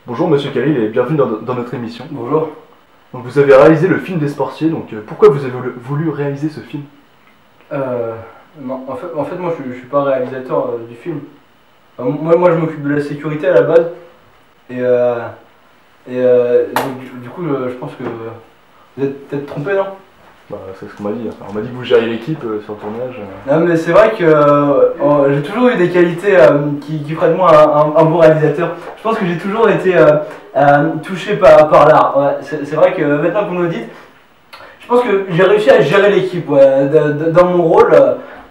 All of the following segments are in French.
Bonjour Monsieur Khalil et bienvenue dans notre émission. Bonjour. Donc vous avez réalisé le film des Sportiers, donc pourquoi vous avez voulu réaliser ce film? Non, en fait, moi je suis pas réalisateur du film. Moi je m'occupe de la sécurité à la base. Donc, du coup, je pense que vous êtes peut-être trompé, non? Bah, c'est ce qu'on m'a dit. Enfin, on m'a dit que vous gériez l'équipe sur le tournage. Non, mais c'est vrai que j'ai toujours eu des qualités qui feraient de moi un bon réalisateur. Je pense que j'ai toujours été touché par l'art. Ouais, c'est vrai que maintenant que vous me le dites, je pense que j'ai réussi à gérer l'équipe. Ouais. Dans mon rôle,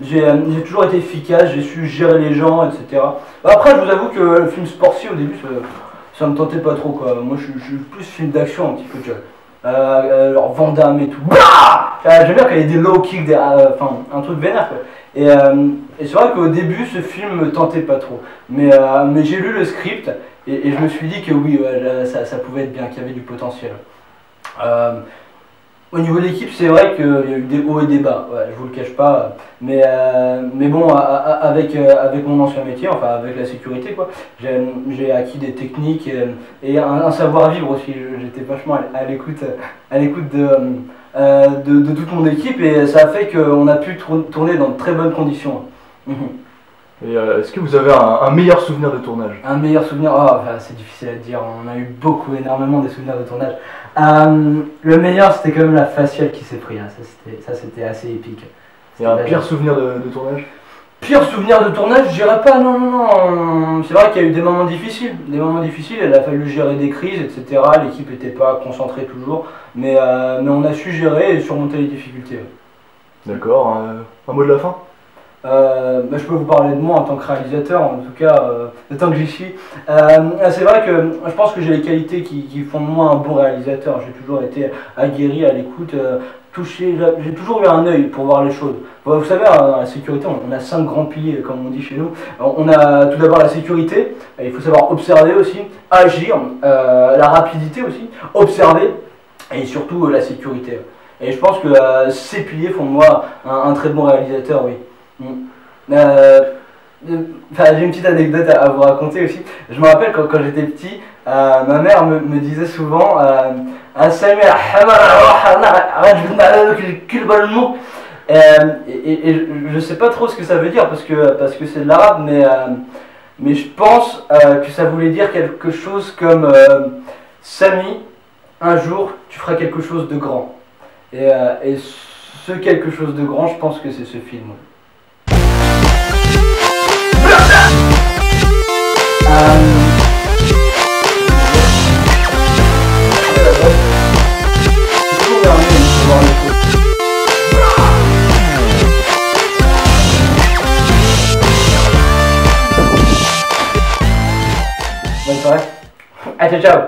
j'ai toujours été efficace, j'ai su gérer les gens, etc. Après, je vous avoue que le film sportif au début, ça me tentait pas trop, quoi. Moi, je suis plus film d'action un petit peu, tu vois. Alors Van Damme et tout. J'aime bien quand il y a des low kicks, enfin un truc vénère, quoi. Et c'est vrai qu'au début, ce film me tentait pas trop. Mais j'ai lu le script et je me suis dit que oui, ouais, ça pouvait être bien, qu'il y avait du potentiel. Au niveau de l'équipe, c'est vrai qu'il y a eu des hauts et des bas, ouais, je vous le cache pas. Mais bon, avec mon ancien métier, enfin avec la sécurité, quoi, j'ai acquis des techniques et un savoir-vivre aussi. J'étais vachement à l'écoute de toute mon équipe et ça a fait qu'on a pu tourner dans de très bonnes conditions. Et est-ce que vous avez un meilleur souvenir de tournage? Un meilleur souvenir, c'est difficile à dire, on a eu énormément des souvenirs de tournage. Le meilleur, c'était quand même la faciale qui s'est pris, hein. Ça c'était assez épique. Et un pire souvenir de tournage? Pire souvenir de tournage, je dirais pas, non. C'est vrai qu'il y a eu des moments difficiles, il a fallu gérer des crises, etc. L'équipe n'était pas concentrée toujours, mais on a su gérer et surmonter les difficultés. D'accord, un mot de la fin? Je peux vous parler de moi en tant que réalisateur, en tout cas, le temps que j'y suis. C'est vrai que je pense que j'ai les qualités qui font de moi un bon réalisateur. J'ai toujours été aguerri à l'écoute, touché, j'ai toujours eu un œil pour voir les choses. Bon, vous savez, dans la sécurité, on a 5 grands piliers, comme on dit chez nous. On a tout d'abord la sécurité, il faut savoir observer aussi, agir, la rapidité aussi, observer, et surtout la sécurité. Et je pense que ces piliers font de moi un très bon réalisateur, oui. J'ai une petite anecdote à vous raconter aussi. Je me rappelle quand j'étais petit, ma mère me disait souvent et je sais pas trop ce que ça veut dire parce que c'est de l'arabe, mais je pense que ça voulait dire quelque chose comme Samy, un jour tu feras quelque chose de grand. Et ce quelque chose de grand, je pense que c'est ce film. Bonne soirée. Ciao, ciao.